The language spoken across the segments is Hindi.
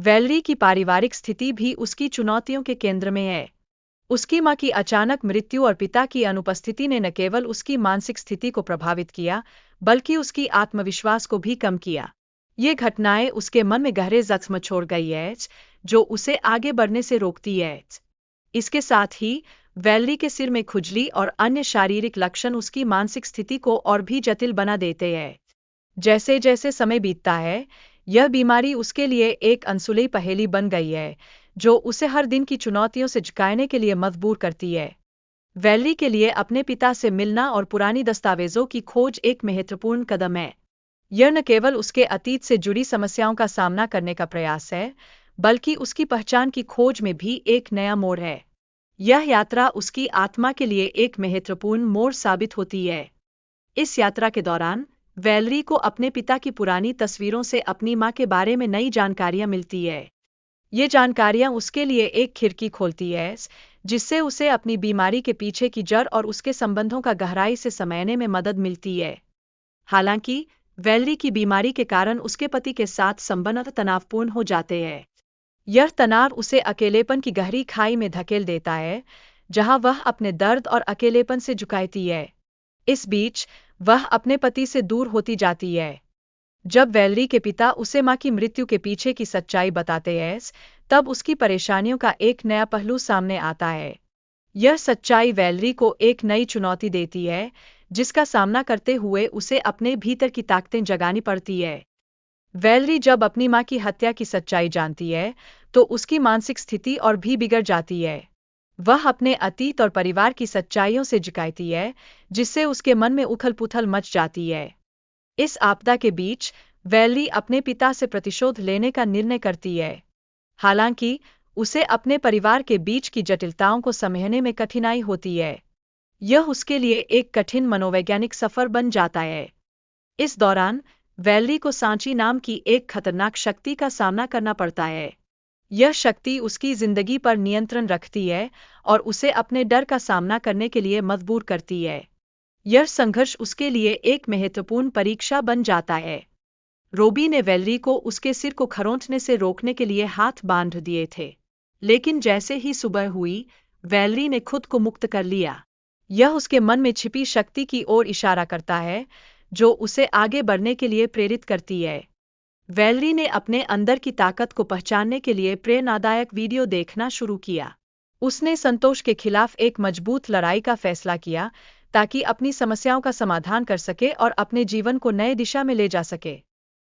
वैलरी की पारिवारिक स्थिति भी उसकी चुनौतियों के केंद्र में है। उसकी मां की अचानक मृत्यु और पिता की अनुपस्थिति ने न केवल उसकी मानसिक स्थिति को प्रभावित किया, बल्कि उसकी आत्मविश्वास को भी कम किया। ये घटनाएं उसके मन में गहरे जख्म छोड़ गई है, जो उसे आगे बढ़ने से रोकती है। इसके साथ ही वैलरी के सिर में खुजली और अन्य शारीरिक लक्षण उसकी मानसिक स्थिति को और भी जटिल बना देते हैं। जैसे जैसे समय बीतता है, यह बीमारी उसके लिए एक अनसुलझी पहेली बन गई है, जो उसे हर दिन की चुनौतियों से झुकाने के लिए मजबूर करती है। वैलरी के लिए अपने पिता से मिलना और पुरानी दस्तावेजों की खोज एक महत्वपूर्ण कदम है। यह न केवल उसके अतीत से जुड़ी समस्याओं का सामना करने का प्रयास है, बल्कि उसकी पहचान की खोज में भी एक नया मोड़ है। यह यात्रा उसकी आत्मा के लिए एक महत्वपूर्ण मोड़ साबित होती है। इस यात्रा के दौरान वैलरी को अपने पिता की पुरानी तस्वीरों से अपनी मां के बारे में नई जानकारियां मिलती है। ये जानकारियां उसके लिए एक खिड़की खोलती है, जिससे उसे अपनी बीमारी के पीछे की जड़ और उसके संबंधों का गहराई से समझने में मदद मिलती है। हालांकि वैलरी की बीमारी के कारण उसके पति के साथ संबंध तनावपूर्ण हो जाते हैं। यह तनाव उसे अकेलेपन की गहरी खाई में धकेल देता है, जहां वह अपने दर्द और अकेलेपन से जुझती है। इस बीच वह अपने पति से दूर होती जाती है। जब वैलरी के पिता उसे मां की मृत्यु के पीछे की सच्चाई बताते हैं, तब उसकी परेशानियों का एक नया पहलू सामने आता है। यह सच्चाई वैलरी को एक नई चुनौती देती है, जिसका सामना करते हुए उसे अपने भीतर की ताकतें जगानी पड़ती है। वैलरी जब अपनी मां की हत्या की सच्चाई जानती है, तो उसकी मानसिक स्थिति और भी बिगड़ जाती है। वह अपने अतीत और परिवार की सच्चाइयों से झुकती है, जिससे उसके मन में उथल-पुथल मच जाती है। इस आपदा के बीच वैलरी अपने पिता से प्रतिशोध लेने का निर्णय करती है। हालांकि उसे अपने परिवार के बीच की जटिलताओं को समझने में कठिनाई होती है। यह उसके लिए एक कठिन मनोवैज्ञानिक सफर बन जाता है। इस दौरान वैलरी को सांची नाम की एक खतरनाक शक्ति का सामना करना पड़ता है। यह शक्ति उसकी जिंदगी पर नियंत्रण रखती है और उसे अपने डर का सामना करने के लिए मजबूर करती है। यह संघर्ष उसके लिए एक महत्वपूर्ण परीक्षा बन जाता है। रोबी ने वैलरी को उसके सिर को खरोंचने से रोकने के लिए हाथ बांध दिए थे, लेकिन जैसे ही सुबह हुई, वैलरी ने खुद को मुक्त कर लिया। यह उसके मन में छिपी शक्ति की ओर इशारा करता है, जो उसे आगे बढ़ने के लिए प्रेरित करती है। वैलरी ने अपने अंदर की ताकत को पहचानने के लिए प्रेरणादायक वीडियो देखना शुरू किया। उसने संतोष के खिलाफ एक मजबूत लड़ाई का फैसला किया, ताकि अपनी समस्याओं का समाधान कर सके और अपने जीवन को नए दिशा में ले जा सके।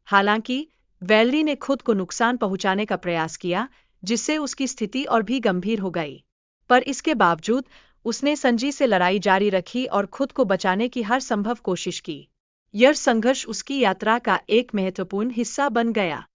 हालांकि वैलरी ने खुद को नुकसान पहुंचाने का प्रयास किया, जिससे उसकी स्थिति और भी गंभीर हो गई। पर इसके बावजूद उसने संजी से लड़ाई जारी रखी और खुद को बचाने की हर संभव कोशिश की। यह संघर्ष उसकी यात्रा का एक महत्वपूर्ण हिस्सा बन गया।